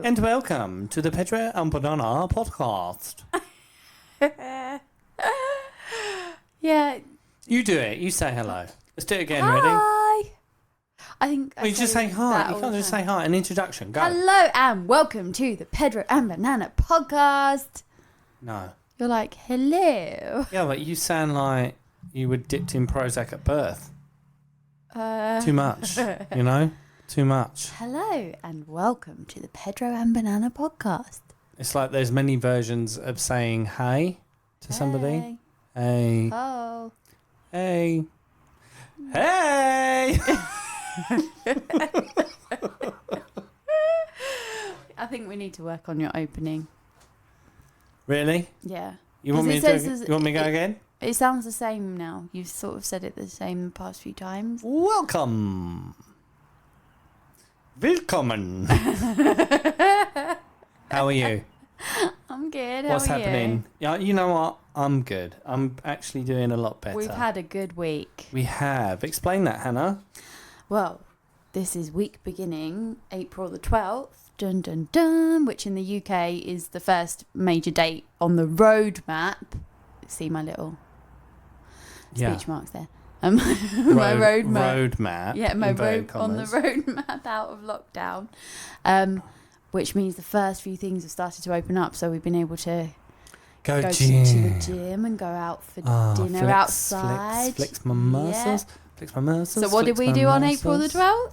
And welcome to the Pedro and Banana podcast. Yeah. You do it. You say hello. Let's do it again. Hi. Ready? I think. Well, you just say hi. You can't just say hi. An introduction. Go. Hello and welcome to the Pedro and Banana podcast. No. You're like, hello. Yeah, but you sound like you were dipped in Prozac at birth. Too much. You know? Too much. Hello and welcome to the Pedro and Banana podcast. It's like there's many versions of saying hey to somebody. Hey. Oh. Hey. Hey! I think we need to work on your opening. Really? Yeah. You want me to go again? It sounds the same now. You've sort of said it the same the past few times. Welcome. Willkommen. How are you? I'm good. What's How are happening? Yeah, you know what? I'm good. I'm actually doing a lot better. We've had a good week. We have. Explain that, Hannah. Well, this is week beginning April the 12th, dun dun dun, which in the UK is the first major date on the roadmap. See my little speech marks there. My roadmap. Yeah, my road on the roadmap out of lockdown. Which means the first few things have started to open up, so we've been able to go to the gym and go out for dinner outside. Flex my muscles. Yeah. Flex my muscles. So what did we do on April the 12th?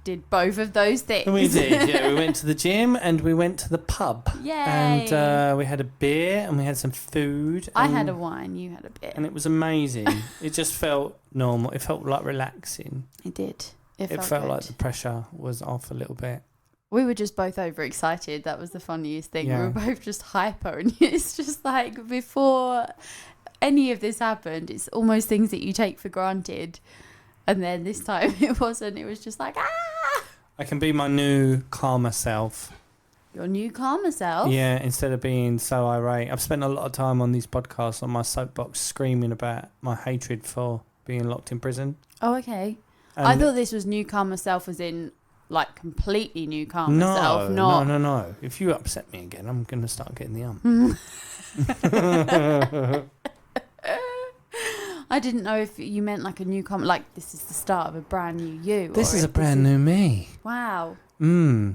Did both of those things. We did, yeah. We went to the gym and we went to the pub. Yay. And we had a beer and we had some food. I had a wine, you had a beer. And it was amazing. It just felt normal. It felt like relaxing. It did. It felt like the pressure was off a little bit. We were just both overexcited. That was the funniest thing. Yeah. We were both just hyper. And it's just like before any of this happened, it's almost things that you take for granted. And then this time it wasn't. It was just like, ah! I can be my new calmer self. Your new calmer self? Yeah, instead of being so irate. I've spent a lot of time on these podcasts on my soapbox screaming about my hatred for being locked in prison. Oh, okay. And I thought this was new calmer self as in like completely new calmer self. No. If you upset me again, I'm going to start getting the I didn't know if you meant like a new like this is the start of a brand new you. This is a brand new me. Wow.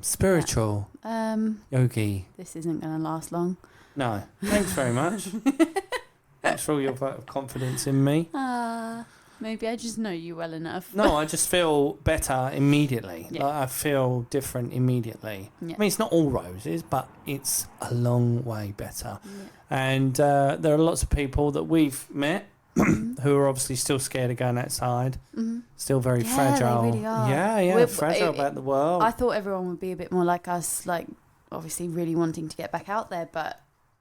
Spiritual. Yogi. This isn't going to last long. No. Thanks very much. Thanks for all your vote of confidence in me. Maybe I just know you well enough. No, I just feel better immediately. Yeah. Like I feel different immediately. Yeah. I mean, it's not all roses, but it's a long way better. Yeah. And there are lots of people that we've met who are obviously still scared of going outside, still very fragile. They really are. Yeah, fragile about the world. I thought everyone would be a bit more like us, like obviously really wanting to get back out there, but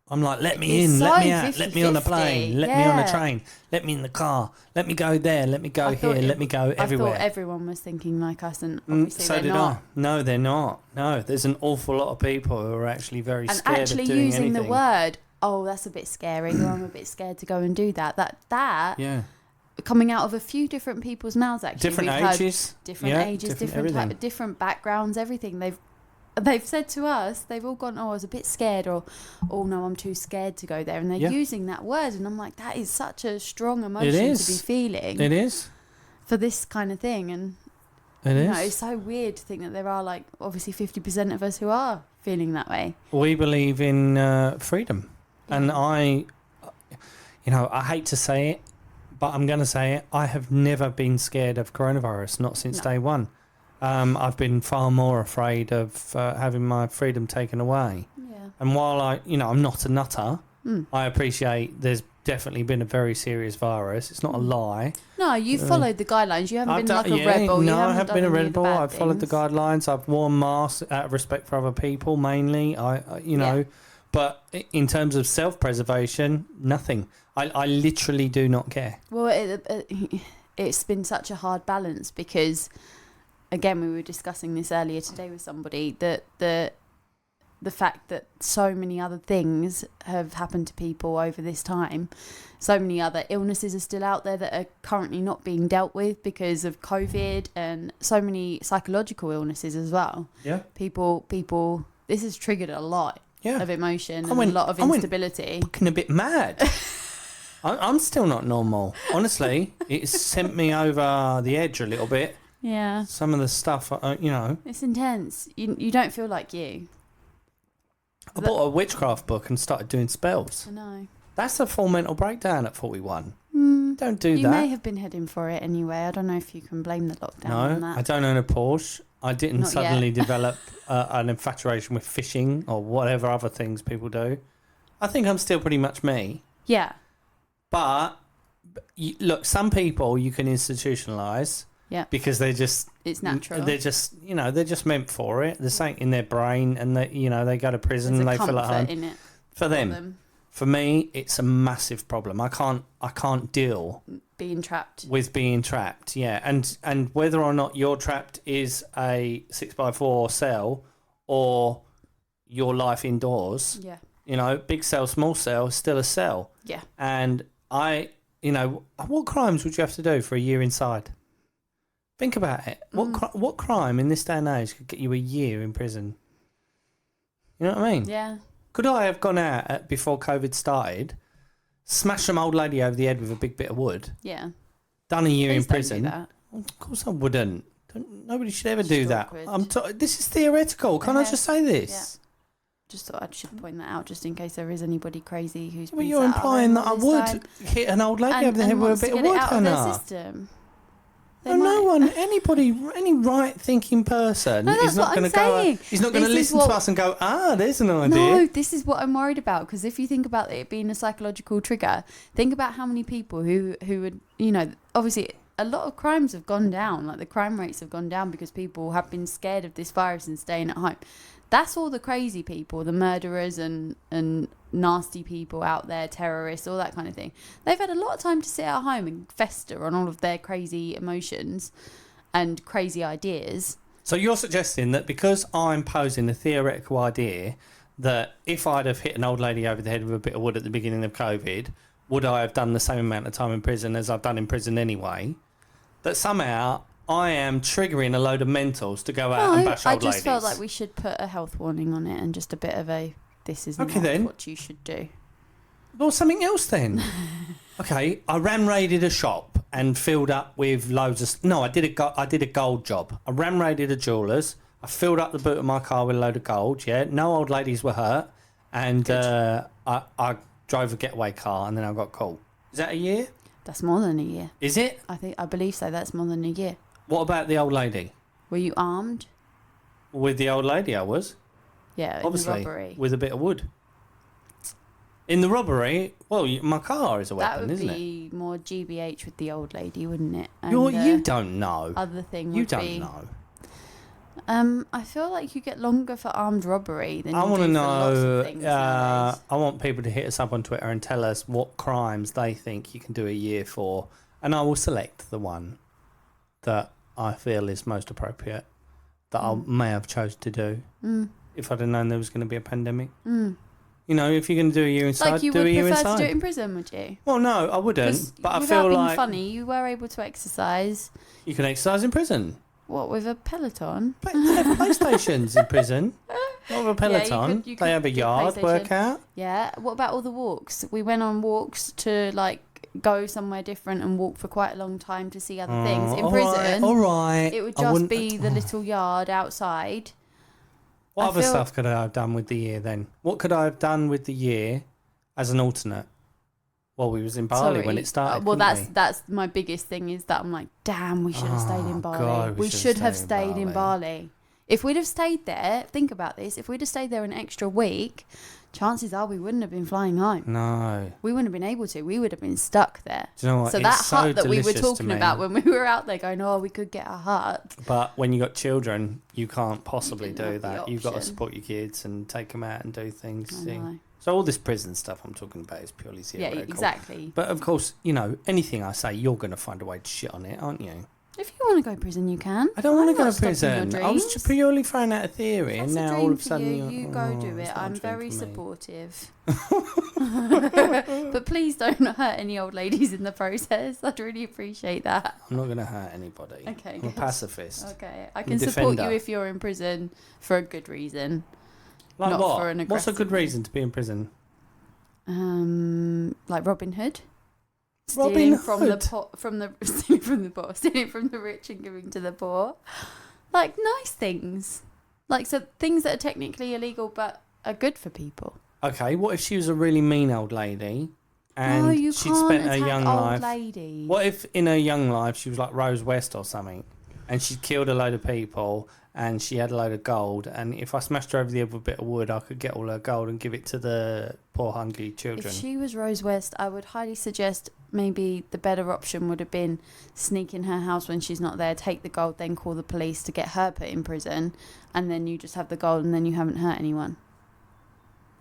I'm like, let me in, let me out, let me on a plane, let me on a train, let me in the car, let me go there, let me go here, let me go everywhere. I thought everyone was thinking like us, and obviously so they're did not. I. No, they're not. No, there's an awful lot of people who are actually very scared of doing anything. And actually using the word, oh, that's a bit scary, or I'm a bit scared to go and do that. That yeah. Coming out of a few different people's mouths, actually. Different ages. Different backgrounds, everything. They've said to us, they've all gone, oh, I was a bit scared, or, oh, no, I'm too scared to go there. And they're using that word. And I'm like, that is such a strong emotion to be feeling. It is. For this kind of thing. And it's so weird to think that there are, like, obviously 50% of us who are feeling that way. We believe in freedom. Yeah. And I hate to say it, but I'm going to say it. I have never been scared of coronavirus, not since day one. I've been far more afraid of having my freedom taken away. Yeah. And while I'm not a nutter, I appreciate there's definitely been a very serious virus. It's not a lie. No, you've followed the guidelines. You haven't been like a rebel. No, I haven't been a rebel. I've followed the guidelines. I've worn masks out of respect for other people, mainly. But in terms of self-preservation, nothing. I literally do not care. Well, it's been such a hard balance because, again, we were discussing this earlier today with somebody, that the fact that so many other things have happened to people over this time, so many other illnesses are still out there that are currently not being dealt with because of COVID, and so many psychological illnesses as well. Yeah. People this has triggered a lot of emotion and a lot of instability. Fucking a bit mad. I'm still not normal. Honestly, it's sent me over the edge a little bit. Yeah. Some of the stuff, It's intense. You don't feel like you. I bought a witchcraft book and started doing spells. I know. That's a full mental breakdown at 41. Don't do that. You may have been heading for it anyway. I don't know if you can blame the lockdown on that. I don't own a Porsche. I didn't Not suddenly yet. develop an infatuation with fishing or whatever other things people do. I think I'm still pretty much me. Yeah. But look, some people you can institutionalise. Yeah. Because it's natural. They're just, they're just meant for it. There's something in their brain, and they go to prison and they feel at home. In it for them. For me, it's a massive problem. I can't deal being trapped with being trapped. Yeah, and whether or not you're trapped is a 6x4 cell or your life indoors. Yeah. Big cell, small cell, still a cell. Yeah. And what crimes would you have to do for a year inside? Think about it. What crime in this day and age could get you a year in prison? You know what I mean? Yeah. Could I have gone out before COVID started, smashed some old lady over the head with a big bit of wood? Yeah. Done a year Please in prison? Don't do that. Well, of course I wouldn't. Nobody should ever do that. Awkward. This is theoretical. Can't I just say this? Yeah. Just thought I should point that out, just in case there is anybody crazy who's. Well, you're implying that I would hit an old lady over the head with a bit of wood, Hannah. Any right-thinking person is not going to go. He's not going to listen to us and go, there's an idea. No, this is what I'm worried about. Because if you think about it being a psychological trigger, think about how many people who would, obviously a lot of crimes have gone down. Like the crime rates have gone down because people have been scared of this virus and staying at home. That's all the crazy people, the murderers and nasty people out there, terrorists, all that kind of thing. They've had a lot of time to sit at home and fester on all of their crazy emotions and crazy ideas. So you're suggesting that because I'm posing the theoretical idea that if I'd have hit an old lady over the head with a bit of wood at the beginning of COVID, would I have done the same amount of time in prison as I've done in prison anyway? That somehow I am triggering a load of mentals to go out and bash old ladies. I just felt like we should put a health warning on it and just a bit of a, this is not what you should do. Well, something else then. Okay, I raided a shop and filled up with loads of... No, I did a gold job. I raided a jeweller's. I filled up the boot of my car with a load of gold, yeah. No old ladies were hurt. And I drove a getaway car and then I got caught. Is that a year? That's more than a year. Is it? I believe so. That's more than a year. What about the old lady? Were you armed? With the old lady, I was. Yeah, obviously, in the robbery. With a bit of wood. In the robbery, well, my car is a weapon, isn't it? That would be more GBH with the old lady, wouldn't it? And you don't know. Other thing you would don't be, know. I feel like you get longer for armed robbery than I want to know. lots of things nowadays. I want people to hit us up on Twitter and tell us what crimes they think you can do a year for, and I will select the one that I feel is most appropriate that I may have chosen to do if I'd have known there was going to be a pandemic. If you're going to do a year inside, like you do would a year prefer inside. to do it in prison, would you? Well, no, I wouldn't. But I feel without being like funny, you were able to exercise. You can exercise in prison. What, with a Peloton? They have PlayStations in prison. Not with a Peloton. You could they have a yard workout. Yeah. What about all the walks? We went on walks to go somewhere different and walk for quite a long time to see other things. In prison, all right. It would just be the little yard outside. What other stuff could I have done with the year then? What could I have done with the year as an alternate? Well, we was in Bali when it started. That's my biggest thing is that I'm like, damn, we should have stayed in Bali. God, we should have stayed in Bali. If we'd have stayed there, think about this. If we'd have stayed there an extra week, chances are we wouldn't have been flying home. No. We wouldn't have been able to. We would have been stuck there. Do you know what? So that hut that we were talking about when we were out there going, we could get a hut. But when you got children, you can't possibly do that. You've got to support your kids and take them out and do things. So all this prison stuff I'm talking about is purely theoretical. Yeah, exactly. But of course, anything I say, you're going to find a way to shit on it, aren't you? If you want to go to prison, you can. I don't want to go to prison. I was just purely throwing out a theory, and now all of a sudden you go do it. I'm very supportive. But please don't hurt any old ladies in the process. I'd really appreciate that. I'm not going to hurt anybody. Okay, I'm a pacifist. Okay, I can support you if you're in prison for a good reason. Like not what? for an What's a aggressive good way. reason to be in prison? Like Robin Hood. Robin Stealing from the Hood? stealing from the poor, stealing from the rich and giving to the poor. Like nice things. Like so things that are technically illegal but are good for people. Okay, what if she was a really mean old lady and No, you she'd can't spent her attack young old life? ladies. What if in her young life she was like Rose West or something and she'd killed a load of people and she had a load of gold, and if I smashed her over the head with a bit of wood I could get all her gold and give it to the poor hungry children? If she was Rose West, I would highly suggest maybe the better option would have been sneak in her house when she's not there, take the gold, then call the police to get her put in prison, and then you just have the gold and then you haven't hurt anyone.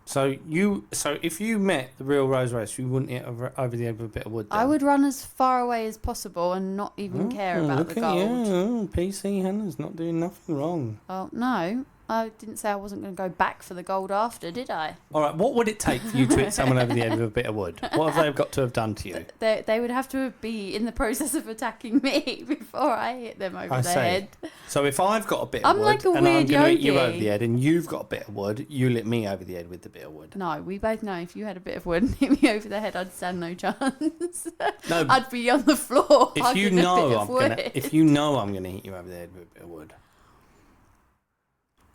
So if you met the real Rose West, you wouldn't hit her over the head with a bit of wood then? I would run as far away as possible and not even care about look the at gold. you. Oh, PC Hannah's not doing nothing wrong. Well, no, I didn't say I wasn't going to go back for the gold after, did I? All right, what would it take for you to hit someone over the head with a bit of wood? What have they got to have done to you? They would have to be in the process of attacking me before I hit them over I the see. head. So if I've got a bit of I'm wood like a and I'm weird going to hit you yogi. over the head and you've got a bit of wood, you hit me over the head with the bit of wood. No, we both know if you had a bit of wood and hit me over the head, I'd stand no chance. No, I'd be on the floor. if you hugging a bit know of I'm going wood. to, if you know I'm going to hit you over the head with a bit of wood.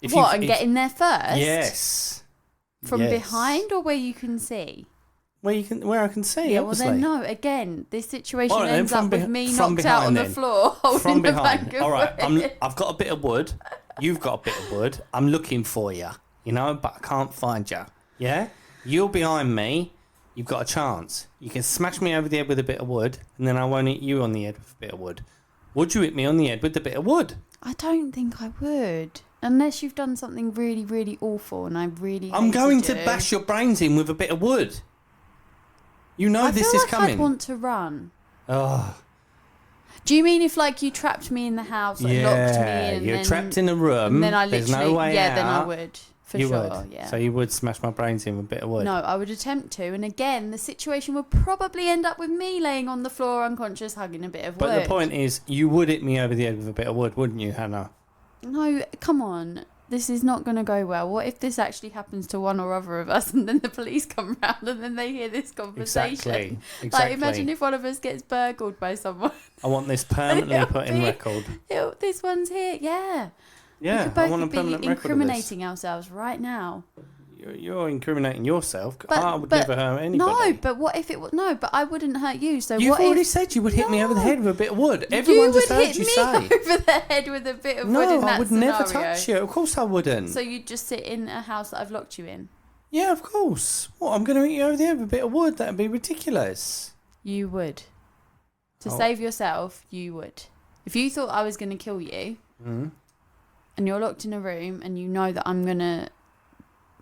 And get in there first? Yes. From Yes. behind or where you can see? Where I can see, Yeah, obviously. well then no. Again, this situation All right, then, ends from up with behi- me from knocked out on behind the then. floor holding From the behind. bank of All right, wood. I've got a bit of wood. You've got a bit of wood. I'm looking for you, but I can't find you. Yeah? You're behind me. You've got a chance. You can smash me over the head with a bit of wood, and then I won't hit you on the head with a bit of wood. Would you hit me on the head with a bit of wood? I don't think I would. Unless you've done something really, really awful and I really I'm going to hated you. bash your brains in with a bit of wood. You know I this feel is like coming. I'd want to run. Oh, Do you mean if like you trapped me in the house, like locked me in, and you're then, trapped in a room. and then I There's literally, no way out. then I would for you sure. would. Yeah. So you would smash my brains in with a bit of wood. No, I would attempt to, and again, the situation would probably end up with me laying on the floor unconscious, hugging a bit of wood. But the point is, you would hit me over the head with a bit of wood, wouldn't you, Hannah? No, come on. This is not going to go well. What if this actually happens to one or other of us and then the police come round and then they hear this conversation? Exactly. Like, imagine if one of us gets burgled by someone. I want this permanently It'll put in be- record. This one's here. Yeah. We Yeah, could I both want a be permanent record of this. incriminating ourselves right now. You're incriminating yourself. But- I would but- never hurt anybody. No, but what if it was... No, but I wouldn't hurt you. So You've what already if... said you would hit me over the No. head with a bit of wood. Everyone just would heard hit you me say. over the head with a bit of wood No, in that I would scenario. never touch you. Of course I wouldn't. So you'd just sit in a house that I've locked you in? Yeah, of course. What, I'm going to hit you over the head with a bit of wood? That'd be ridiculous. You would. To Oh. save yourself, you would. If you thought I was going to kill you Mm. and you're locked in a room and you know that I'm going to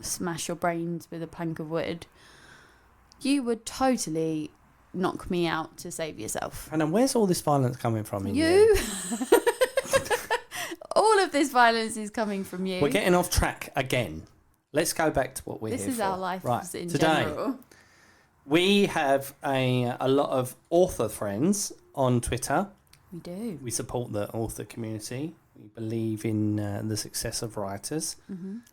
smash your brains with a plank of wood, you would totally knock me out to save yourself. Hannah, where's all this violence coming from in You? All of this violence is coming from you. We're getting off track again. Let's go back to what we're This here is for. our life Right, in today, general. we have a lot of author friends on Twitter. We do. We support the author community. We believe in the success of writers.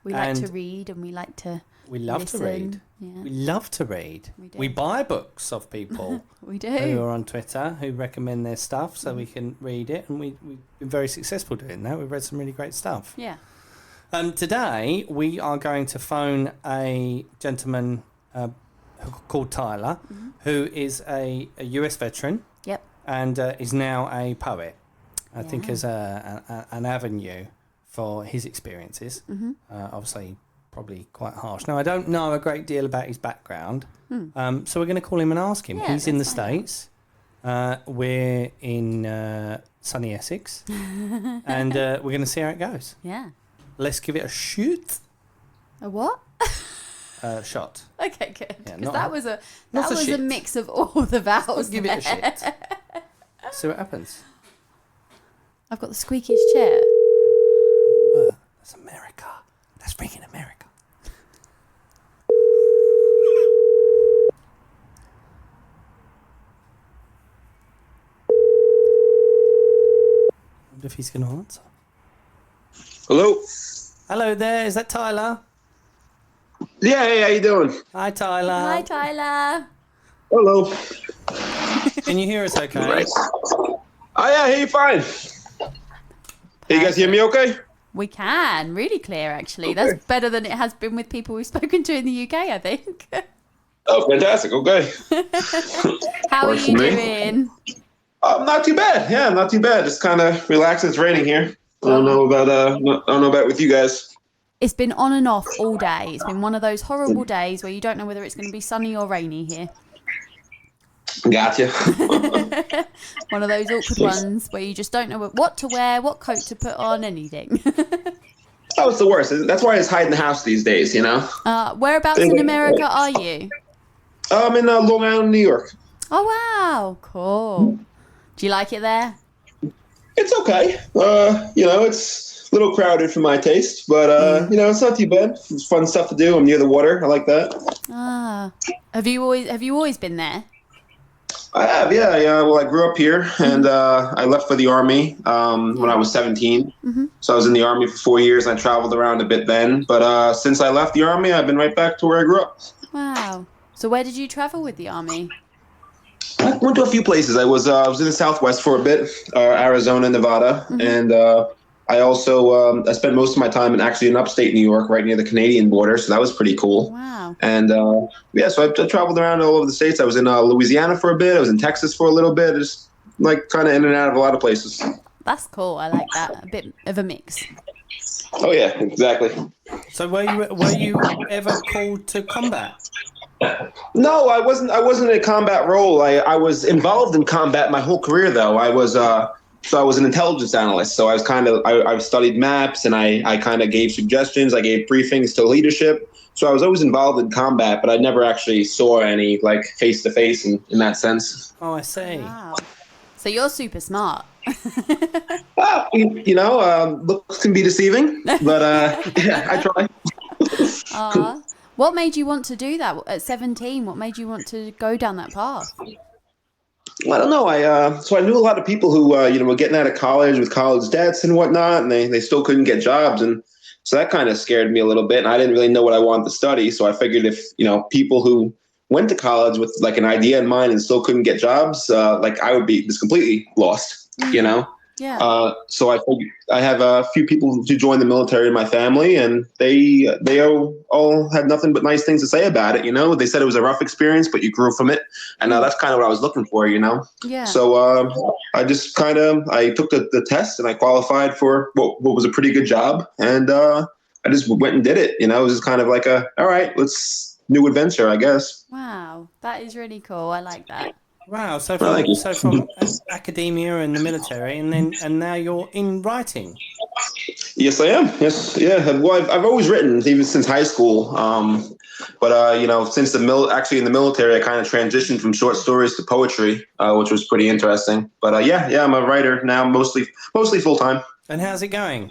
We like to And read and we like to We love listen. to read. Yeah, We love to read. We do. We buy books of people we do. who are on Twitter who recommend their stuff so we can read it. And we've been very successful doing that. We've read some really great stuff. Yeah. Today, we are going to phone a gentleman called Tyler, who is a US veteran. Yep. And is now a poet. I think Yeah. as an avenue for his experiences. Mm-hmm. Obviously, probably quite harsh. Now, I don't know a great deal about his background, Hmm. so we're going to call him and ask him. Yeah, He's in the let's find out. States. We're in sunny Essex, and we're going to see how it goes. Yeah. Let's give it a shoot. A what? Shot. Okay, good. Yeah, Because not that a- was a not a was a shit. mix of all the vowels. Let's give it a there. shit. See what happens. I've got the squeakiest chair. That's America. That's freaking America. I wonder if he's going to answer. Hello. Hello there. Is that Tyler? Yeah, hey, how you doing? Hi, Tyler. Hi, Tyler. Hello. Can you hear us okay? Right. Oh, yeah, hey, fine. Hey, you guys hear me okay? We can. Really clear, actually. That's better than it has been with people we've spoken to in the UK, I think. Oh, fantastic. Okay. How are Works you for me. doing? Not too bad. Yeah, not too bad. Just kind of relaxing. It's raining here. I don't know about with you guys. It's been on and off all day. It's been one of those horrible days where you don't know whether it's going to be sunny or rainy here. Gotcha. One of those awkward ones where you just don't know what to wear, what coat to put on, anything. Oh, it's the worst. That's why I just hide in the house these days, you know? Whereabouts in America are you? I'm in Long Island, New York. Oh, wow. Cool. Do you like it there? It's okay. It's a little crowded for my taste, but it's not too bad. It's fun stuff to do. I'm near the water. I like that. Have you always been there? I have, yeah. Well, I grew up here, and I left for the Army when I was 17. Mm-hmm. So I was in the Army for 4 years, and I traveled around a bit then. But since I left the Army, I've been right back to where I grew up. Wow. So where did you travel with the Army? I went to a few places. I was in the Southwest for a bit, Arizona, Nevada, mm-hmm. and I also I spent most of my time in upstate New York, right near the Canadian border. So that was pretty cool. Wow. And so I traveled around all over the states. I was in Louisiana for a bit. I was in Texas for a little bit. Just like kind of in and out of a lot of places. That's cool. I like that. A bit of a mix. Oh yeah, exactly. So were you ever called to combat? No, I wasn't. I wasn't in a combat role. I was involved in combat my whole career, though. I was an intelligence analyst. So I was I studied maps, and I kind of gave suggestions. I gave briefings to leadership. So I was always involved in combat, but I never actually saw any like face to face in that sense. Oh, I see. Wow. So you're super smart. Looks can be deceiving, but yeah, I try. What made you want to do that at 17? What made you want to go down that path? Well, I don't know. I knew a lot of people who were getting out of college with college debts and whatnot, and they still couldn't get jobs, and so that kind of scared me a little bit. And I didn't really know what I wanted to study, so I figured if people who went to college with like an idea in mind and still couldn't get jobs, I would be just completely lost, Yeah. So I have a few people who joined the military in my family, and they all had nothing but nice things to say about it. They said it was a rough experience, but you grew from it, and that's kind of what I was looking for. Yeah. So I just I took the test, and I qualified for what was a pretty good job, and I just went and did it. It was just kind of like all right, let's new adventure, I guess. Wow, that is really cool. I like that. Wow, so from academia and the military, and now you're in writing. Yes, I am. Yes, yeah. Well, I've always written, even since high school. But since in the military, I kind of transitioned from short stories to poetry, which was pretty interesting. But I'm a writer now, mostly full time. And how's it going?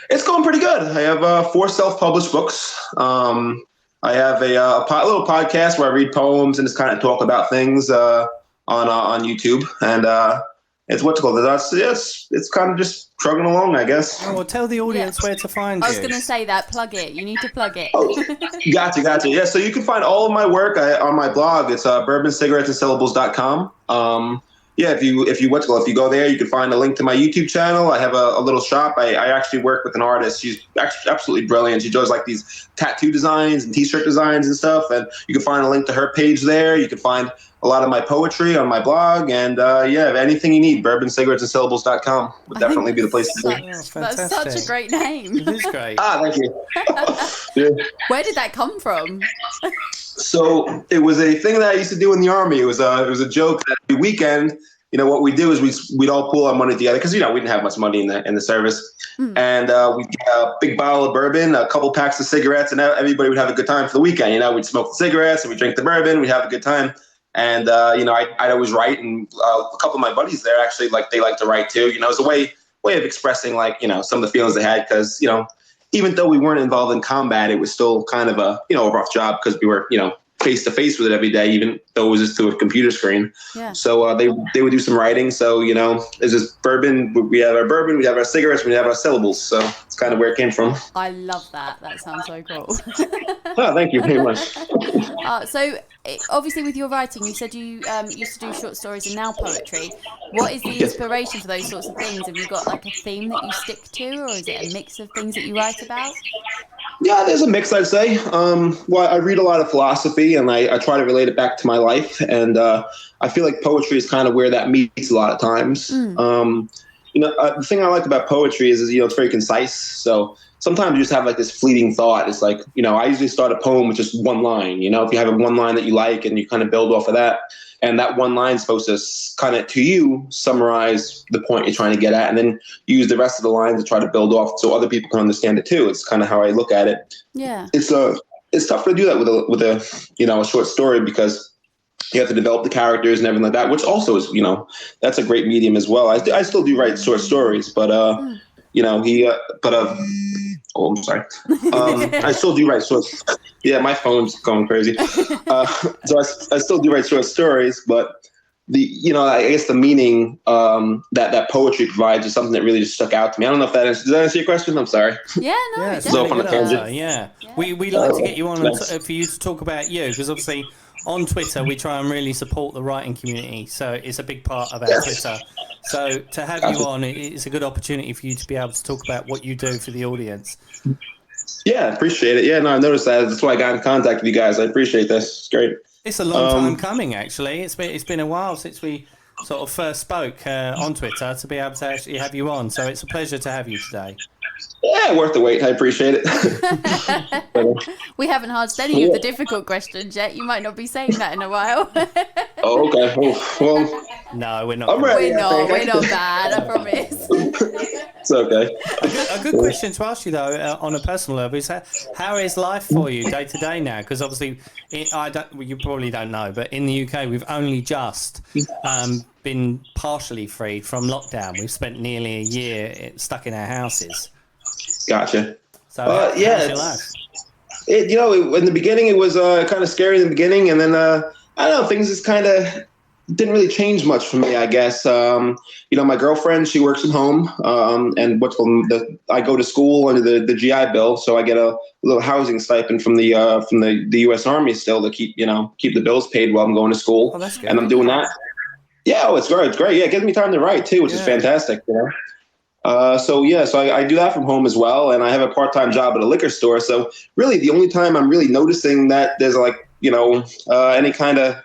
It's going pretty good. I have 4 self-published books. I have a little podcast where I read poems and just kind of talk about things on YouTube, and it's what's called. It's kind of just trugging along, I guess. Oh, well, tell the audience where to find you. I was going to say that. Plug it. You need to plug it. Oh, gotcha. Yeah, so you can find all of my work on my blog. It's bourboncigarettesandsyllables.com. Yeah, if you go there, you can find a link to my YouTube channel. I have a little shop. I actually work with an artist. She's actually absolutely brilliant. She does like these tattoo designs and T-shirt designs and stuff. And you can find a link to her page there. You can find a lot of my poetry on my blog. And anything you need, bourboncigarettesandsyllables.com would definitely be the place to be. That's such a great name. It is great. Thank you. Yeah. Where did that come from? So it was a thing that I used to do in the Army. It was a joke that every weekend, what we do is we'd all pool our money together because we didn't have much money in the service, and we'd get a big bottle of bourbon, a couple packs of cigarettes, and everybody would have a good time for the weekend. We'd smoke the cigarettes and we'd drink the bourbon, we'd have a good time, and I'd always write, and a couple of my buddies there actually they like to write too. It was a way of expressing some of the feelings they had because even though we weren't involved in combat, it was still kind of a rough job because we were face to face with it every day, even though it was just through a computer screen. Yeah. So they would do some writing. So, is this bourbon? We have our bourbon, we have our cigarettes, we have our syllables. So it's kind of where it came from. I love that. That sounds so cool. Oh, thank you very much. So obviously with your writing, you said you used to do short stories and now poetry. What is the inspiration for those sorts of things? Have you got like a theme that you stick to, or is it a mix of things that you write about? Yeah, there's a mix, I'd say. Well, I read a lot of philosophy, and I try to relate it back to my life. And I feel like poetry is kind of where that meets a lot of times. The thing I like about poetry is it's very concise. So sometimes you just have like this fleeting thought. It's like, I usually start a poem with just one line. If you have a one line that you like and you kind of build off of that, and that one line is supposed to kind of, to you, summarize the point you're trying to get at, and then use the rest of the lines to try to build off so other people can understand it too. It's kind of how I look at it. Yeah. It's tough to do that with a short story, because you have to develop the characters and everything like that, which also is, that's a great medium as well. I still do write short stories, but I'm sorry. I still do write short. Yeah, my phone's going crazy. So I still do write short stories, but I guess the meaning that poetry provides is something that really just stuck out to me. I don't know if does that answer your question? I'm sorry. Yeah, no. Yeah, So on a tangent. Yeah. We like to get you on for you to talk about you, because obviously on Twitter we try and really support the writing community, so it's a big part of our Twitter. So to have you on, it's a good opportunity for you to be able to talk about what you do for the audience. Yeah, appreciate it. Yeah, no, I noticed that. That's why I got in contact with you guys. I appreciate this. It's great. It's a long time coming, actually. It's been a while since we sort of first spoke on Twitter to be able to actually have you on. So it's a pleasure to have you today. Yeah, worth the wait. I appreciate it. We haven't asked any of the difficult questions yet. You might not be saying that in a while. Oh, okay. Well, no, we're not. I'm ready. We're not bad, I promise. It's okay. A good question to ask you, though, on a personal level, is how is life for you day to day now? Because obviously, you probably don't know, but in the UK, we've only just been partially freed from lockdown. We've spent nearly a year stuck in our houses. Gotcha. So, yeah, how's your life? In the beginning, it was kind of scary in the beginning, and then I don't know, things just kind of didn't really change much for me, I guess. My girlfriend, she works at home, and I go to school under the GI Bill, so I get a little housing stipend from the U.S. Army still to keep the bills paid while I'm going to school. Oh, that's good. And I'm doing that. Yeah, it's great. It's great. Yeah, it gives me time to write too, which is fantastic. So I do that from home as well, and I have a part-time job at a liquor store. So really, the only time I'm really noticing that there's any kind of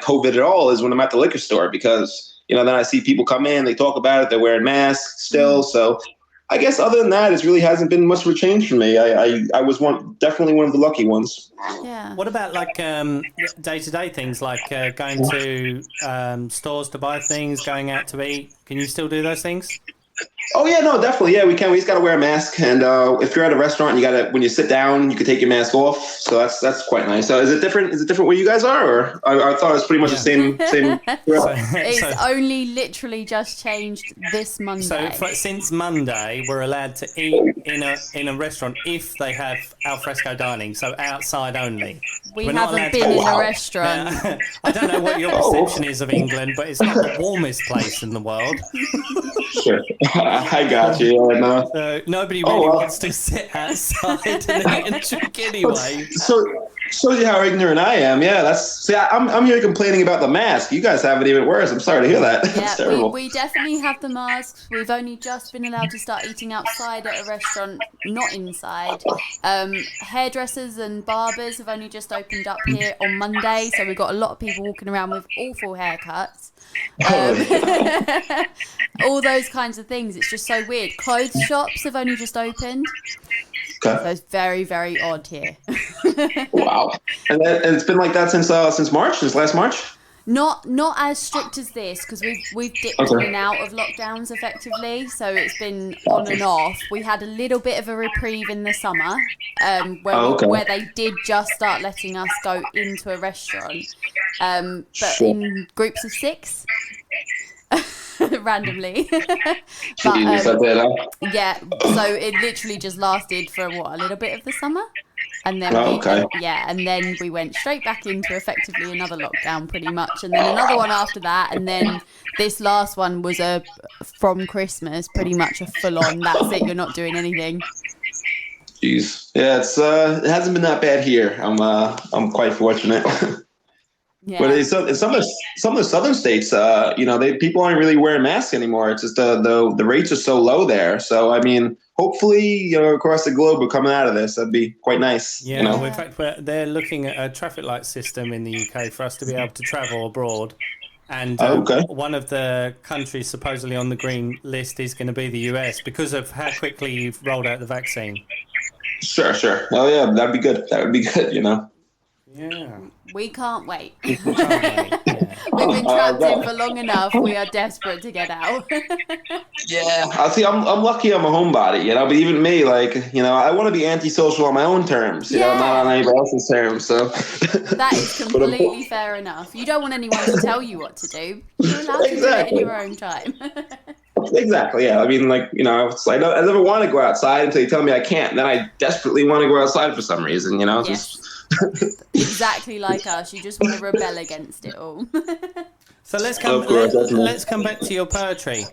COVID at all is when I'm at the liquor store, because then I see people come in, they talk about it, they're wearing masks still. So I guess other than that, it really hasn't been much of a change for me. I was definitely one of the lucky ones. Yeah. What about day-to-day things like going to stores to buy things, going out to eat? Can you still do those things? Oh yeah, no, definitely. Yeah, we can. We just got to wear a mask, and if you're at a restaurant, when you sit down, you can take your mask off. So that's quite nice. So is it different? Is it different where you guys are, or I thought it was pretty much the same. It's only literally just changed this Monday. So since Monday, we're allowed to eat in a restaurant if they have alfresco dining, so outside only. We haven't been in a restaurant. I don't know what your perception is of England, but it's not the warmest place in the world. Sure. I got you. So nobody really wants to sit outside and drink anyway. So shows you how ignorant I am. Yeah, I'm here complaining about the mask. You guys have it even worse. I'm sorry to hear that. That's terrible. We definitely have the masks. We've only just been allowed to start eating outside at a restaurant, not inside. Hairdressers and barbers have only just opened up here on Monday, so we've got a lot of people walking around with awful haircuts. All those kinds of things. It's just so weird. Clothes shops have only just opened. Okay. So it's very, very odd here. Wow. And it's been like that since March, since last March? Not as strict as this, because we've dipped in and out of lockdowns effectively, so it's been on and off. We had a little bit of a reprieve in the summer, where they did just start letting us go into a restaurant, but in groups of 6. Randomly. But, yeah, so it literally just lasted for a little bit of the summer. And then okay. and then we went straight back into effectively another lockdown pretty much, and then another one after that, and then this last one was from Christmas pretty much a full on, that's it, you're not doing anything. Jeez. Yeah, it hasn't been that bad here. I'm quite fortunate. Yeah. But in some of the southern states, people aren't really wearing masks anymore. It's just the rates are so low there. So I mean, hopefully, across the globe we're coming out of this. That'd be quite nice. Yeah. Well, in fact, they're looking at a traffic light system in the UK for us to be able to travel abroad. And one of the countries supposedly on the green list is going to be the US because of how quickly you've rolled out the vaccine. Sure. Oh yeah, that'd be good. Yeah. We can't wait. We can't wait. Yeah. We've been trapped in for long enough. We are desperate to get out. Yeah. I see. I'm lucky. I'm a homebody, but even me, I want to be antisocial on my own terms, not on anybody else's terms. So that is completely fair enough. You don't want anyone to tell you what to do. You're allowed to do it in your own time. Exactly. Yeah. I mean, I never want to go outside until you tell me I can't. And then I desperately want to go outside for some reason. Yes. Exactly like us. You just want to rebel against it all. So let's come back to your poetry.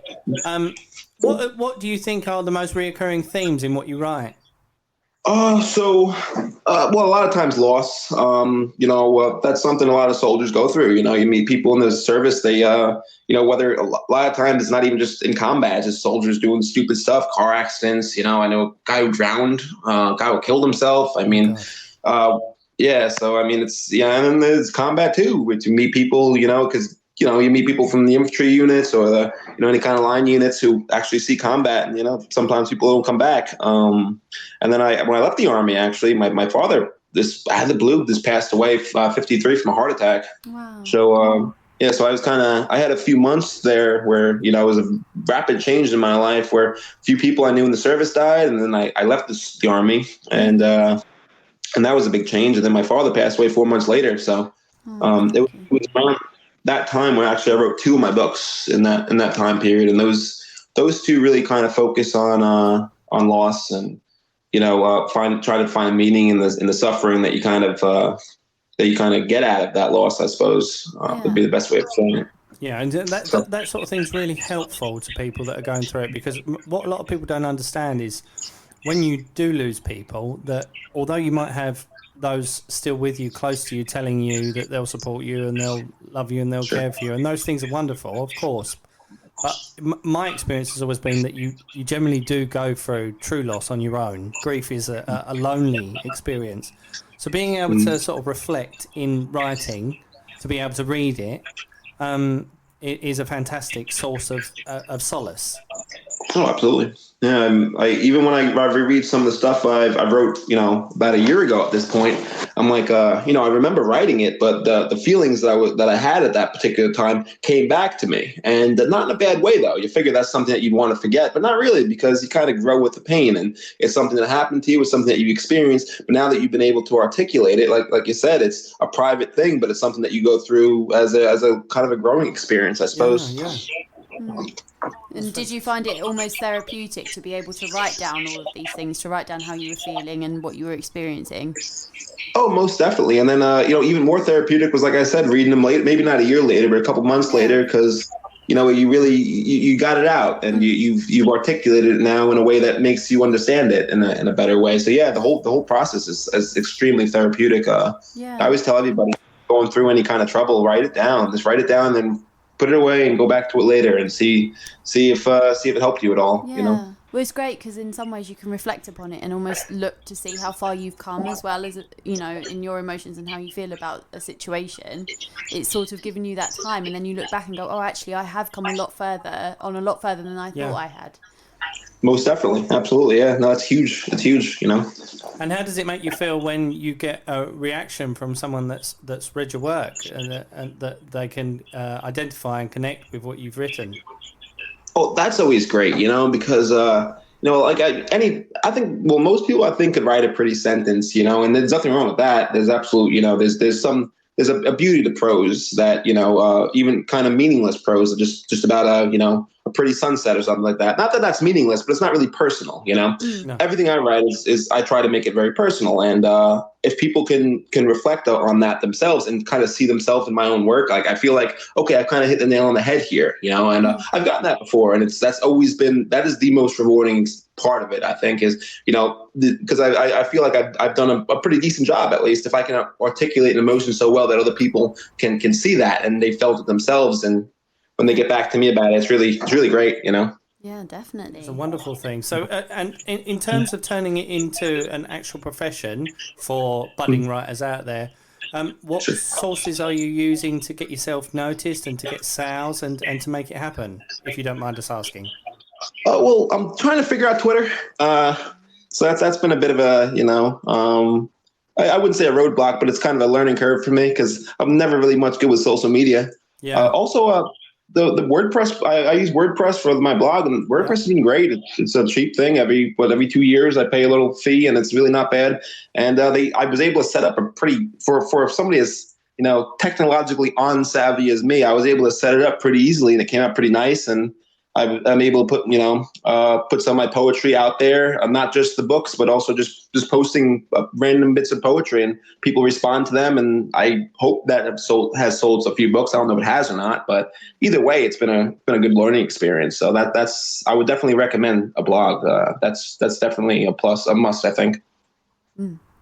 What do you think are the most reoccurring themes in what you write? Well, a lot of times loss. That's something a lot of soldiers go through. You meet people in the service. They, whether a lot of times it's not even just in combat, it's just soldiers doing stupid stuff, car accidents. I know a guy who drowned, a guy who killed himself. I mean, yeah. So I mean, and then there's combat too, which you meet people, because you meet people from the infantry units or the any kind of line units who actually see combat, and sometimes people don't come back. And then when I left the Army, actually, my father, just passed away, 53 from a heart attack. Wow. So so I had a few months there where it was a rapid change in my life, where a few people I knew in the service died, and then I left the Army, and that was a big change. And then my father passed away 4 months later. So it was around that time when actually I wrote 2 of my books in that time period, and those 2 really kind of focus on loss and try to find meaning in the suffering that you kind of get out of that loss, I suppose, would be the best way of saying it. Yeah, and that sort of thing is really helpful to people that are going through it, because what a lot of people don't understand is when you do lose people, that although you might have those still with you, close to you, telling you that they'll support you and they'll love you and they'll care for you, and those things are wonderful, of course. But my experience has always been that you generally do go through true loss on your own. Grief is a lonely experience. So being able to sort of reflect in writing, to be able to read it, it is a fantastic source of solace. Oh, absolutely. Yeah, even when I reread some of the stuff I wrote, about a year ago at this point, I'm like, I remember writing it, but the feelings that I had at that particular time came back to me, and not in a bad way though. You figure that's something that you'd want to forget, but not really, because you kind of grow with the pain, and it's something that happened to you, it's something that you experienced. But now that you've been able to articulate it, like you said, it's a private thing, but it's something that you go through as a kind of a growing experience, I suppose. Yeah. And did you find it almost therapeutic to be able to write down all of these things, to write down how you were feeling and what you were experiencing? Oh, most definitely. And then, even more therapeutic was, like I said, reading them later, maybe not a year later, but a couple months later, because, you really, you got it out, and you've articulated it now in a way that makes you understand it in a better way. So yeah, the whole process is extremely therapeutic. I always tell everybody going through any kind of trouble, write it down, and then put it away and go back to it later and see if it helped you at all. Yeah. Well, it's great because in some ways you can reflect upon it and almost look to see how far you've come, as well as, in your emotions and how you feel about a situation. It's sort of given you that time, and then you look back and go, oh, actually, I have come a lot further than I thought I had. Most definitely. Absolutely. Yeah. No, it's huge. It's huge, And how does it make you feel when you get a reaction from someone that's read your work and that they can identify and connect with what you've written? Oh, that's always great, because, I think most people I think could write a pretty sentence, and there's nothing wrong with that. There's there's a beauty to prose that, even kind of meaningless prose, just about a pretty sunset or something like that. Not that that's meaningless, but it's not really personal, you know? No. Everything I write is I try to make it very personal. And if people can reflect on that themselves and kind of see themselves in my own work, like I feel like, okay, I've kind of hit the nail on the head here, you know? And I've gotten that before. And that is the most rewarding part of it, I think, is, you know, because I feel like I've done a pretty decent job, at least if I can articulate an emotion so well that other people can see that and they felt it themselves. And when they get back to me about it, it's really great, you know? Yeah, definitely. It's a wonderful thing. So, and in terms of turning it into an actual profession for budding writers out there, what sources are you using to get yourself noticed and to get sales and to make it happen, if you don't mind us asking? Well, I'm trying to figure out Twitter. So that's been a bit of a, you know, I wouldn't say a roadblock, but it's kind of a learning curve for me because I'm never really much good with social media. Yeah. Also, the WordPress, I use WordPress for my blog, and WordPress has been great. It's a cheap thing. Every 2 years I pay a little fee, and it's really not bad. And I was able to set up for somebody as, you know, technologically unsavvy as me, I was able to set it up pretty easily, and it came out pretty nice. And I'm able to put some of my poetry out there, not just the books, but also just posting random bits of poetry, and people respond to them. And I hope that has sold a few books. I don't know if it has or not, but either way, it's been a good learning experience. So I would definitely recommend a blog. That's definitely a must, I think.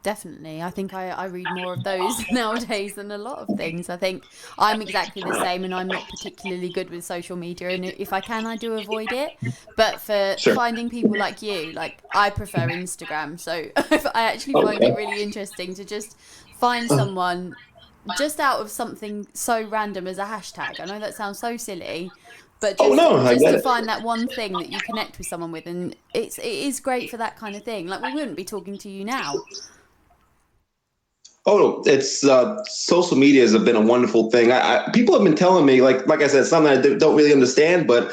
Definitely. I think I read more of those nowadays than a lot of things. I think I'm exactly the same, and I'm not particularly good with social media, and if I can, I do avoid it. But for finding people like you, like, I prefer Instagram. So I actually find it really interesting to just find someone just out of something so random as a hashtag. I know that sounds so silly, but just to find that one thing that you connect with someone with, and it is great for that kind of thing. Like, we wouldn't be talking to you now. Oh, it's social media has been a wonderful thing. People have been telling me, like I said, something I don't really understand, but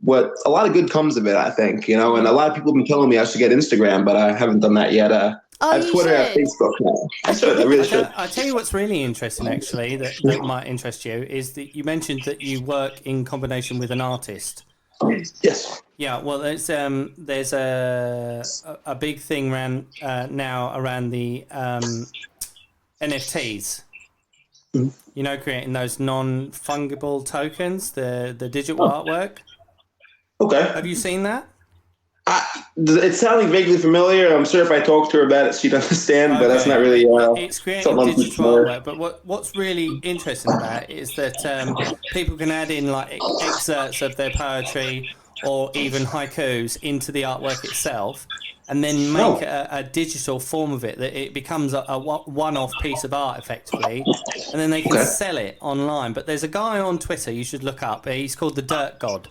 what a lot of good comes of it, I think, you know. And a lot of people have been telling me I should get Instagram, but I haven't done that yet. I have Twitter, I have Facebook now. I really should. I'll tell you what's really interesting, actually, that might interest you, is that you mentioned that you work in combination with an artist. Yes. Yeah, well, there's a big thing now around the NFTs. You know, creating those non-fungible tokens, the digital artwork. Okay. Have you seen that? It's sounding vaguely familiar. I'm sure if I talk to her about it, she'd understand, but that's not really it's creating digital artwork. But what's really interesting about it is that people can add in like excerpts of their poetry or even haikus into the artwork itself, and then make a digital form of it, that it becomes a one-off piece of art, effectively, and then they can sell it online. But there's a guy on Twitter you should look up. He's called the Dirt God.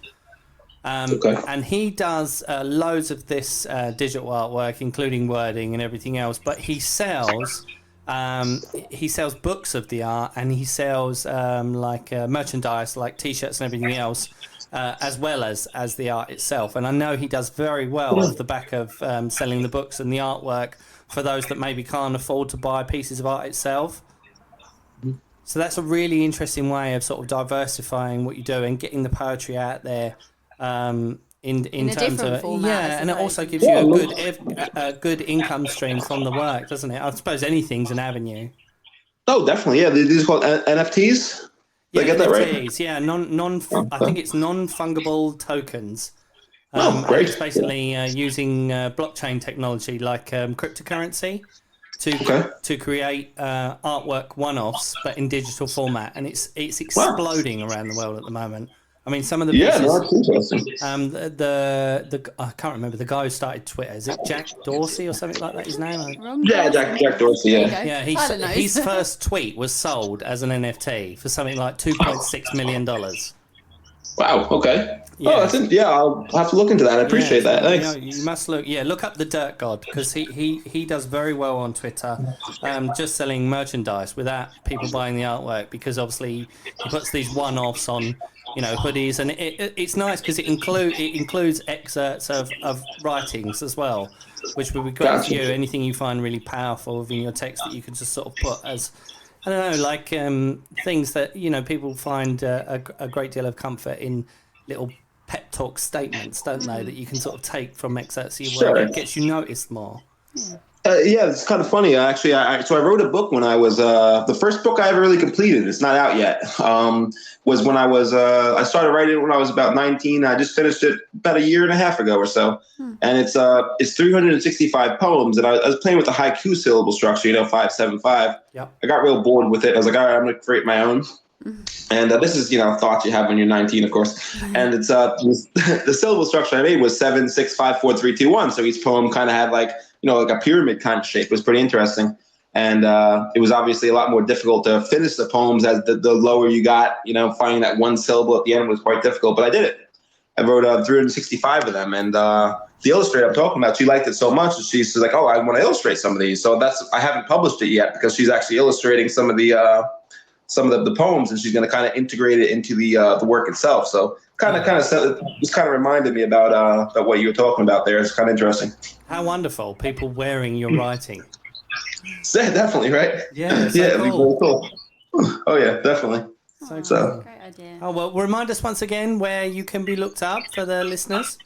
And he does loads of this digital artwork, including wording and everything else. But he sells books of the art, and he sells merchandise like T-shirts and everything else, as well as the art itself. And I know he does very well off the back of selling the books and the artwork for those that maybe can't afford to buy pieces of art itself. So that's a really interesting way of sort of diversifying what you do and getting the poetry out there. In terms of format, and it also gives you a good income stream from the work, doesn't it? I suppose anything's an avenue. Oh, definitely, yeah. These are called NFTs. Yeah, Did I get that right? NFTs, yeah. I think it's non-fungible tokens. Great. It's basically using blockchain technology like cryptocurrency to create artwork one-offs, but in digital format, and it's exploding around the world at the moment. I mean, some of the pieces. Yeah, that's interesting. The I can't remember the guy who started Twitter. Is it Jack Dorsey or something like that? His name? Yeah, Jack Dorsey. Yeah. Yeah. His first tweet was sold as an NFT for something like $2.6 million. Wow. Okay. Yeah. I'll have to look into that. I appreciate that. Thanks. You must look. Yeah, look up the Dirt God, because he does very well on Twitter, just selling merchandise without people buying the artwork, because obviously he puts these one-offs on, hoodies, and it's nice because it includes excerpts of writings as well, which would be great for you. Anything you find really powerful within your text that you could just sort of put as, I don't know, like things that people find a great deal of comfort in, little pep talk statements, don't they, that you can sort of take from excerpts of your Sure. work. It gets you noticed more. Yeah, it's kind of funny. Actually, so I wrote a book when I was the first book I ever really completed. It's not out yet. Was when I started writing it when I was about 19. I just finished it about a year and a half ago or so, and it's 365 poems. And I was playing with the haiku syllable structure, 575. Yep. I got real bored with it. I was like, all right, I'm going to create my own. And this is, thoughts you have when you're 19, of course. And it's the syllable structure I made was 7, 6, 5, 4, 3, 2, 1. So each poem kind of had like a pyramid kind of shape. It was pretty interesting. And it was obviously a lot more difficult to finish the poems as the lower you got, finding that one syllable at the end was quite difficult, but I did it. I wrote 365 of them. And the illustrator I'm talking about, she liked it so much that she's like, oh, I want to illustrate some of these. So I haven't published it yet because she's actually illustrating some of the poems, and she's going to kind of integrate it into the work itself. So just kind of reminded me about what you were talking about there. It's kind of interesting. How wonderful, people wearing your writing. Yeah, definitely, right? Yeah, so it'd be cool. very cool. Oh yeah, definitely. So great idea. Oh, well, remind us once again where you can be looked up for the listeners.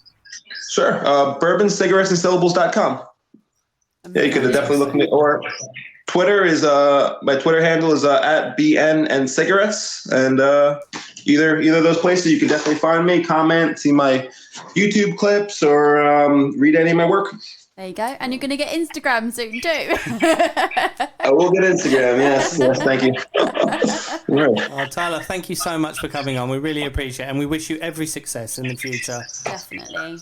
Sure. bourboncigarettesandsyllables.com. Yeah, you could definitely look me, or Twitter is my Twitter handle is at BN and cigarettes, and either of those places you can definitely find me, comment, see my YouTube clips, or read any of my work. There you go. And you're going to get Instagram soon too. I will get Instagram. Yes, thank you. Right. Oh, Tyler, thank you so much for coming on. We really appreciate it, and we wish you every success in the future. Definitely.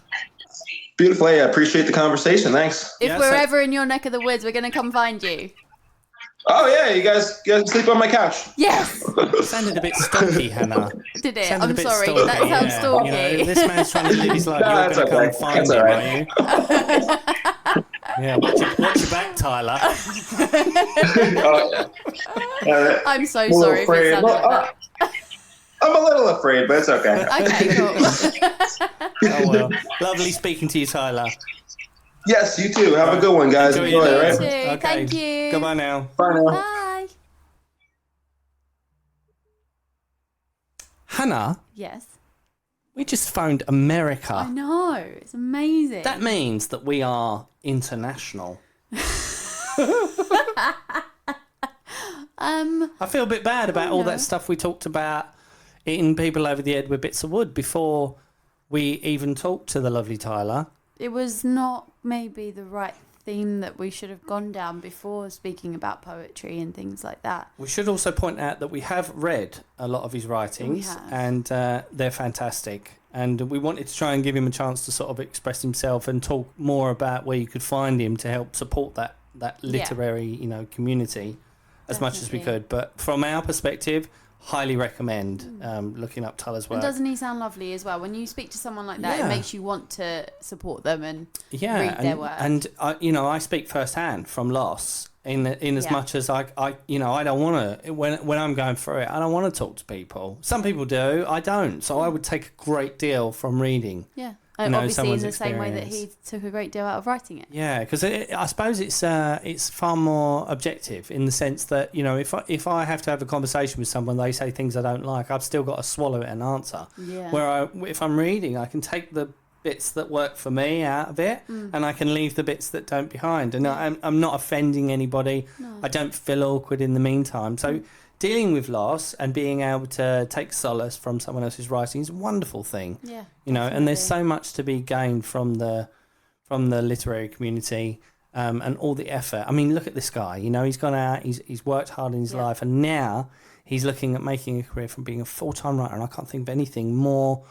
Beautiful. I appreciate the conversation. Thanks. If we're ever in your neck of the woods, we're going to come find you. Oh yeah, you guys sleep on my couch. Yes. It sounded a bit stalky, Hannah. Did it? Sounded I'm a bit sorry. stalky, That sounds yeah. stalky. This man's trying to live his life. No, You're that's going to okay. come find That's him, all are you? Yeah, watch your back, Tyler. I'm so sorry if it sounded like that. I'm a little afraid, but it's okay. Okay, cool. Oh well, lovely speaking to you, Tyler. Yes, you too. Have a good one, guys. Enjoy Enjoy your it, day. right? Okay. Thank you. Goodbye now. Bye now. Bye. Hannah, Yes. we just phoned America. I know. It's amazing. That means that we are international. I feel a bit bad about all that stuff we talked about hitting people over the head with bits of wood before we even talked to the lovely Tyler. It was not maybe the right theme that we should have gone down before speaking about poetry and things like that. We should also point out that we have read a lot of his writings, We have. and they're fantastic. And we wanted to try and give him a chance to sort of express himself and talk more about where you could find him to help support that literary, community as much as we Definitely. could. But from our perspective, highly recommend looking up Tyler's work. And doesn't he sound lovely as well? When you speak to someone like that, Yeah. it makes you want to support them and Yeah, read their work. and I speak firsthand from loss in as Yeah. much as I don't want to when I'm going through it. I don't want to talk to people. Some people do. I don't. So I would take a great deal from reading. Yeah. You know, Obviously, in someone's the same way that experience. he took a great deal out of writing it. Yeah, because I suppose it's far more objective in the sense that if I have to have a conversation with someone, they say things I don't like, I've still got to swallow it and answer. Yeah. Where if I'm reading, I can take the bits that work for me out of it, and I can leave the bits that don't behind. And I'm not offending anybody. No. I don't feel awkward in the meantime. So dealing with loss and being able to take solace from someone else's writing is a wonderful thing. Yeah. And there's definitely. so much to be gained from the literary community and all the effort. I mean, look at this guy. He's gone out, he's worked hard in his life, and now he's looking at making a career from being a full-time writer. And I can't think of anything more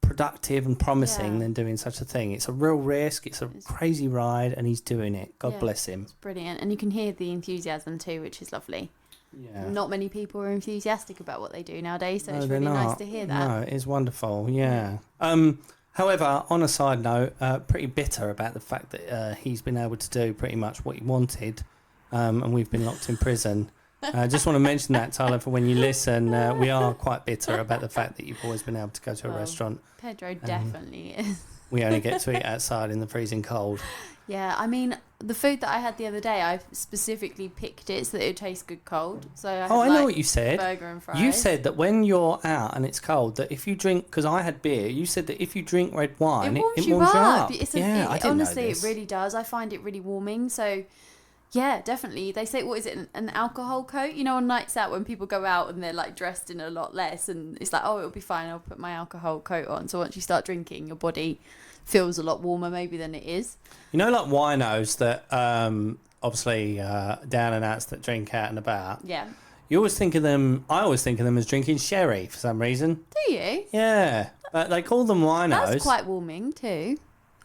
productive and promising than doing such a thing. It's a real risk. It's a crazy ride, and he's doing it. God bless him. It's brilliant. And you can hear the enthusiasm too, which is lovely. Yeah. Not many people are enthusiastic about what they do nowadays, so No, it's they're really nice not. to hear that. No, it is wonderful. Yeah. However, on a side note, pretty bitter about the fact that he's been able to do pretty much what he wanted, and we've been locked in prison. I just want to mention that, Tyler, for when you listen. We are quite bitter about the fact that you've always been able to go to a restaurant. Pedro definitely is. we only get to eat outside in the freezing cold. Yeah, I mean, the food that I had the other day, I specifically picked it so that it would taste good cold. So I had, I know what you said. burger and fries. You said that when you're out and it's cold, that if you drink, because I had beer, you said that if you drink red wine, it warms you up. Yeah, I didn't honestly, know this. it really does. I find it really warming. So, yeah, definitely. They say, what is it, an alcohol coat? You know, on nights out when people go out and they're like dressed in a lot less, and it's like, oh, it'll be fine. I'll put my alcohol coat on. So once you start drinking, your body feels a lot warmer maybe than it is. You know, like winos that obviously down and outs that drink out and about. Yeah. You always think of them. I always think of them as drinking sherry for some reason. Do you? Yeah, but they call them winos. That's quite warming too.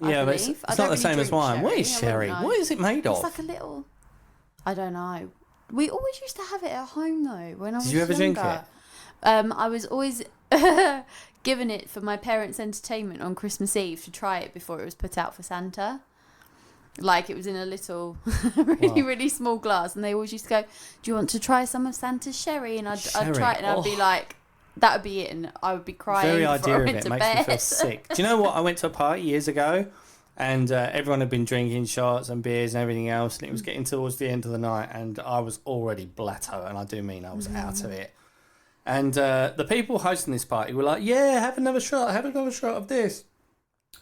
Yeah, but it's not the same as wine. What is sherry? What What is it made of? It's like a little. I don't know. We always used to have it at home though. When I was Did you ever drink younger. it? I was always given it for my parents' entertainment on Christmas Eve to try it before it was put out for Santa. Like, it was in a little, really small glass, and they always used to go, "Do you want to try some of Santa's sherry?" And I'd try it, and I'd be like, that would be it, and I would be crying. Very before idea I of went it to makes me bed. feel sick. Do you know what? I went to a party years ago, and everyone had been drinking shots and beers and everything else, and it was getting towards the end of the night, and I was already blatto, and I do mean I was out of it. And the people hosting this party were like, "Yeah, have another shot of this."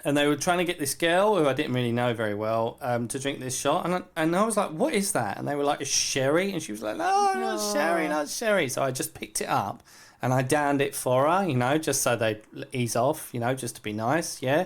And they were trying to get this girl, who I didn't really know very well, to drink this shot. And I was like, "What is that?" And they were like, "It's sherry." And she was like, "No, not sherry, not sherry." So I just picked it up and I downed it for her, you know, just so they'd ease off, you know, just to be nice, yeah.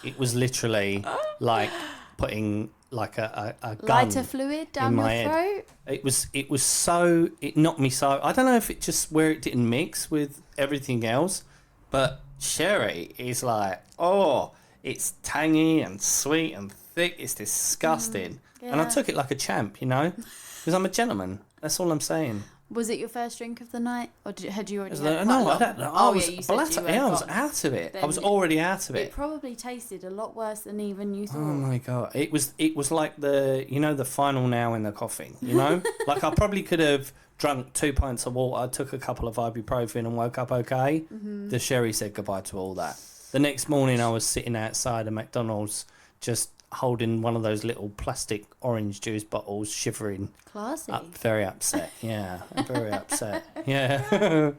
It was literally like putting like a gun lighter fluid down in your my throat. head. It was so, it knocked me so, I don't know if it just where it didn't mix with everything else, but sherry is like, oh, it's tangy and sweet and thick. It's disgusting. And I took it like a champ, you know, because I'm a gentleman. That's all I'm saying. Was it your first drink of the night, or had you already had No, quite a I lot? don't know. Oh, I was, yeah, you said you were I was gone. out of it. I Then was already out of It it. probably tasted a lot worse than even you thought. Oh my god! It was like the, you know, the final nail in the coffin. You know, like I probably could have drunk 2 pints of water, took a couple of ibuprofen, and woke up okay. The sherry said goodbye to all that. The next morning, I was sitting outside a McDonald's, just holding one of those little plastic orange juice bottles, shivering. Classy. Very upset. Yeah, very upset. Yeah.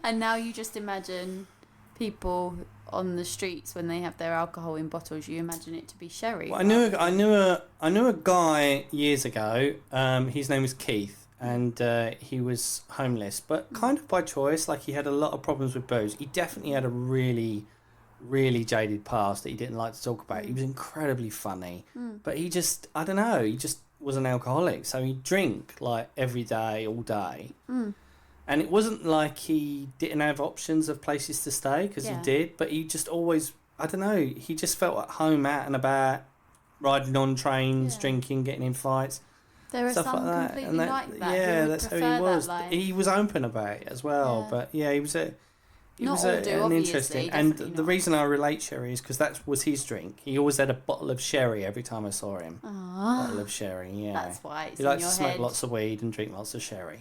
And now you just imagine people on the streets when they have their alcohol in bottles. You imagine it to be sherry. Well, I knew a guy years ago. His name was Keith, and he was homeless, but kind of by choice. Like, he had a lot of problems with booze. He definitely had a really jaded past that he didn't like to talk about. He was incredibly funny, but he just, I don't know, he just was an alcoholic. So he'd drink like every day, all day. And it wasn't like he didn't have options of places to stay, because he did, but he just always, I don't know, he just felt at home out and about, riding on trains, drinking, getting in fights. There are stuff some like that. completely And that, like that. yeah, who would that's how prefer he was. that life. He was open about it as well, Yeah. but yeah, he was a... It Not was all do, an obviously, interesting, and definitely the not. reason I relate sherry is because that was his drink. He always had a bottle of sherry every time I saw him. Bottle of sherry, yeah. That's why it's He in liked your to smoke head. lots of weed and drink lots of sherry.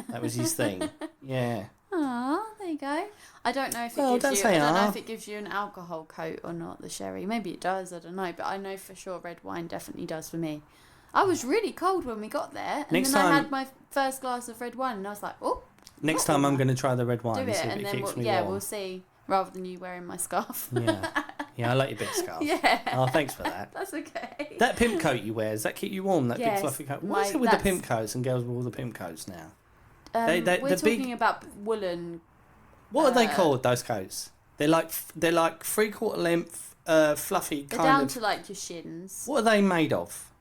That was his thing. Yeah. Ah, there you go. I don't know if it Well, gives don't you. say I don't know ah. if it gives you an alcohol coat or not. The sherry, maybe it does. I don't know, but I know for sure red wine definitely does for me. I was really cold when we got there, and Next then I time- had my first glass of red wine, and I was like, "Oh, Next time I'm going to try the red wine do and it," see if and it then keeps me we'll warm. see. Rather than you wearing my scarf. Yeah, I like your big scarf. Yeah. Oh, thanks for that. That's okay. That pimp coat you wear, does that keep you warm? That Yes, big fluffy coat? What is it with the pimp coats and girls with all the pimp coats now? We're the talking big- about woolen. What are they called, those coats? They're like 3/4 length, fluffy They're kind down of... to like your shins. What are they made of?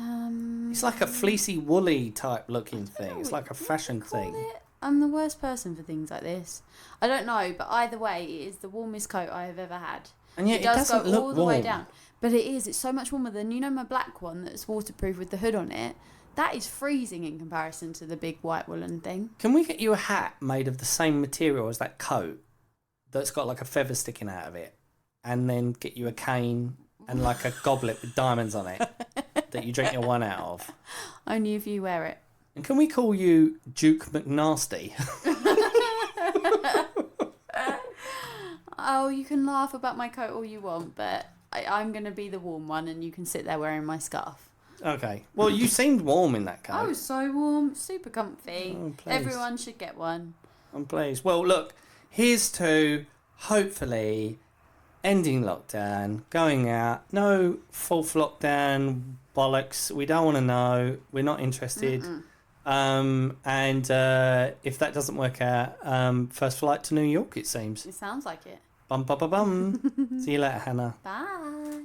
It's It's like a fleecy, woolly type looking thing. It's like a fashion thing. I'm the worst person for things like this. I don't know, but either way, it is the warmest coat I have ever had. And yet It does doesn't go look all the way warm. down. But it is. It's so much warmer than, you know, my black one that's waterproof with the hood on it. That is freezing in comparison to the big white woolen thing. Can we get you a hat made of the same material as that coat that's got like a feather sticking out of it, and then get you a cane and like a goblet with diamonds on it that you drink your wine out of? Only if you wear it. And can we call you Duke McNasty? oh, you can laugh about my coat all you want, but I'm going to be the warm one and you can sit there wearing my scarf. Okay. Well, you seemed warm in that coat. Oh, so warm, super comfy. Oh, please. Everyone should get one. I'm pleased. Well, look, here's to hopefully ending lockdown, going out. No fourth lockdown bollocks. We don't want to know. We're not interested. And if that doesn't work out, first flight to New York, it seems. It sounds like it. Bum, bum, bum, bum. See you later, Hannah. Bye.